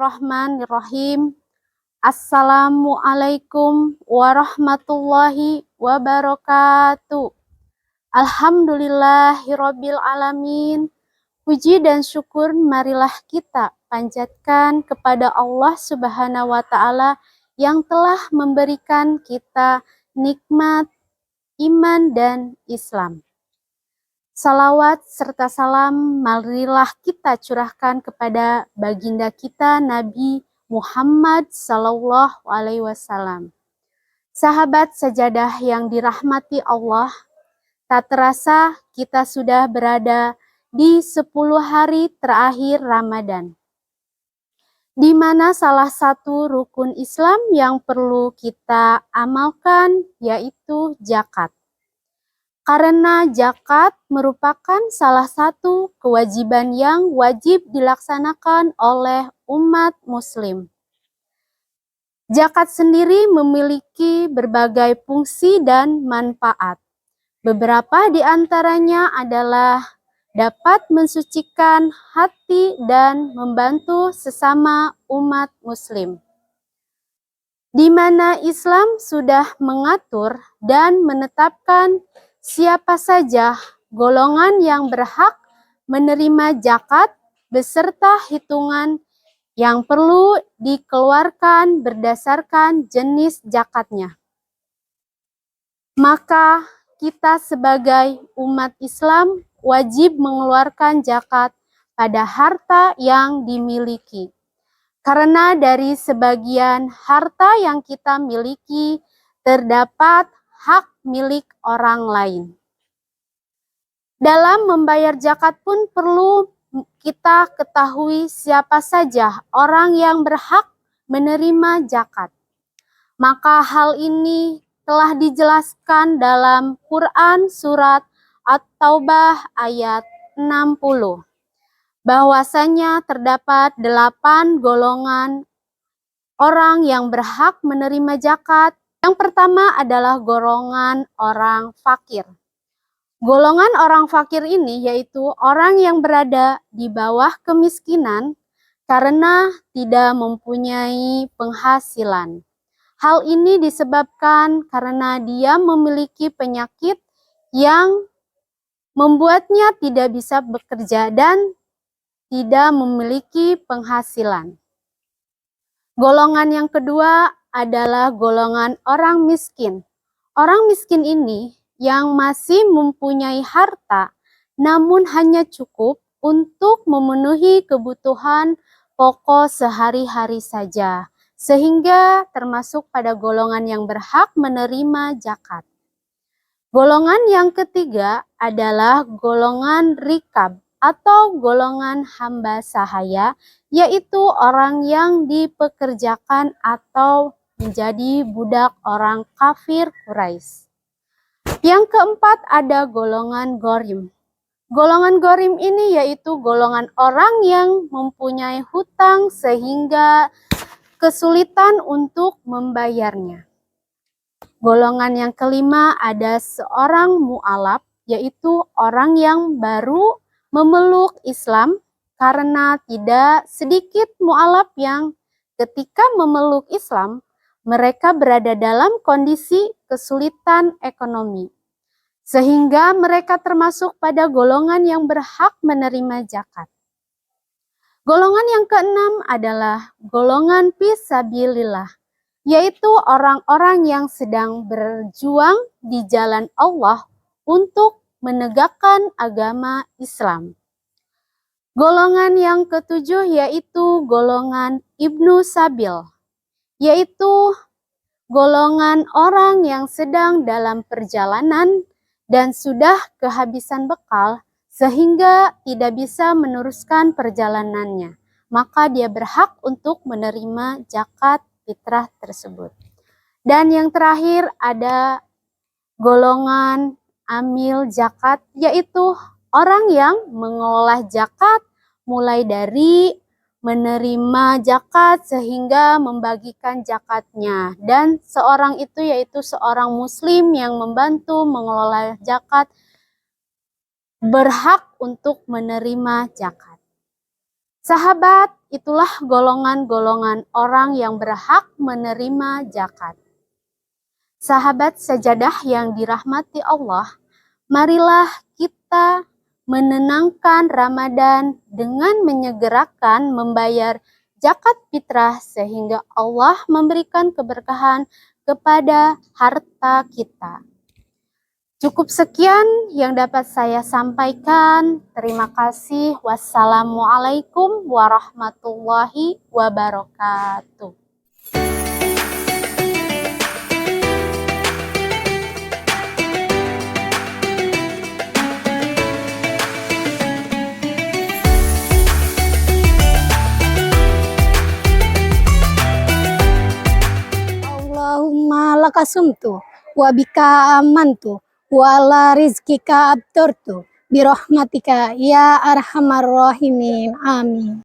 Bismillahirrahmanirrahim. Assalamualaikum warahmatullahi wabarakatuh. Alhamdulillahirabbil alamin. Puji dan syukur marilah kita panjatkan kepada Allah Subhanahu wa taala yang telah memberikan kita nikmat iman dan Islam. Salawat serta salam marilah kita curahkan kepada baginda kita Nabi Muhammad Sallallahu Alaihi Wasallam. Sahabat sajadah yang dirahmati Allah, tak terasa kita sudah berada di 10 hari terakhir Ramadan, di mana salah satu rukun Islam yang perlu kita amalkan yaitu zakat. Karena zakat merupakan salah satu kewajiban yang wajib dilaksanakan oleh umat muslim. Zakat sendiri memiliki berbagai fungsi dan manfaat. Beberapa di antaranya adalah dapat mensucikan hati dan membantu sesama umat muslim, di mana Islam sudah mengatur dan menetapkan siapa saja golongan yang berhak menerima zakat beserta hitungan yang perlu dikeluarkan berdasarkan jenis zakatnya. Maka kita sebagai umat Islam wajib mengeluarkan zakat pada harta yang dimiliki. Karena dari sebagian harta yang kita miliki terdapat hak milik orang lain. Dalam membayar zakat pun perlu kita ketahui siapa saja orang yang berhak menerima zakat. Maka hal ini telah dijelaskan dalam Quran surat At-Taubah ayat 60. Bahwasanya terdapat 8 golongan orang yang berhak menerima zakat. Yang pertama adalah golongan orang fakir. Golongan orang fakir ini yaitu orang yang berada di bawah kemiskinan karena tidak mempunyai penghasilan. Hal ini disebabkan karena dia memiliki penyakit yang membuatnya tidak bisa bekerja dan tidak memiliki penghasilan. Golongan yang kedua adalah golongan orang miskin. Orang miskin ini yang masih mempunyai harta namun hanya cukup untuk memenuhi kebutuhan pokok sehari-hari saja, sehingga termasuk pada golongan yang berhak menerima zakat. Golongan yang ketiga adalah golongan rikab atau golongan hamba sahaya, yaitu orang yang dipekerjakan atau menjadi budak orang kafir Quraisy. Yang keempat ada golongan gorim. Golongan gorim ini yaitu golongan orang yang mempunyai hutang sehingga kesulitan untuk membayarnya. Golongan yang kelima ada seorang mu'alaf, yaitu orang yang baru memeluk Islam, karena tidak sedikit mu'alaf yang ketika memeluk Islam, mereka berada dalam kondisi kesulitan ekonomi, sehingga mereka termasuk pada golongan yang berhak menerima zakat. Golongan yang keenam adalah golongan fisabilillah, yaitu orang-orang yang sedang berjuang di jalan Allah untuk menegakkan agama Islam. Golongan yang ketujuh yaitu golongan Ibnu Sabil, yaitu golongan orang yang sedang dalam perjalanan dan sudah kehabisan bekal sehingga tidak bisa meneruskan perjalanannya. Maka dia berhak untuk menerima zakat fitrah tersebut. Dan yang terakhir ada golongan amil zakat, yaitu orang yang mengolah zakat mulai dari menerima zakat sehingga membagikan zakatnya, dan seorang itu yaitu seorang muslim yang membantu mengelola zakat berhak untuk menerima zakat. Sahabat, itulah golongan-golongan orang yang berhak menerima zakat. Sahabat sajadah yang dirahmati Allah, marilah kita menenangkan Ramadan dengan menyegerakan membayar zakat fitrah sehingga Allah memberikan keberkahan kepada harta kita. Cukup sekian yang dapat saya sampaikan. Terima kasih. Wassalamualaikum warahmatullahi wabarakatuh. Allahumma lakasumtu wa bika amantu wa ala rizkika abturtu birahmatika ya arhamar rahimin, amin.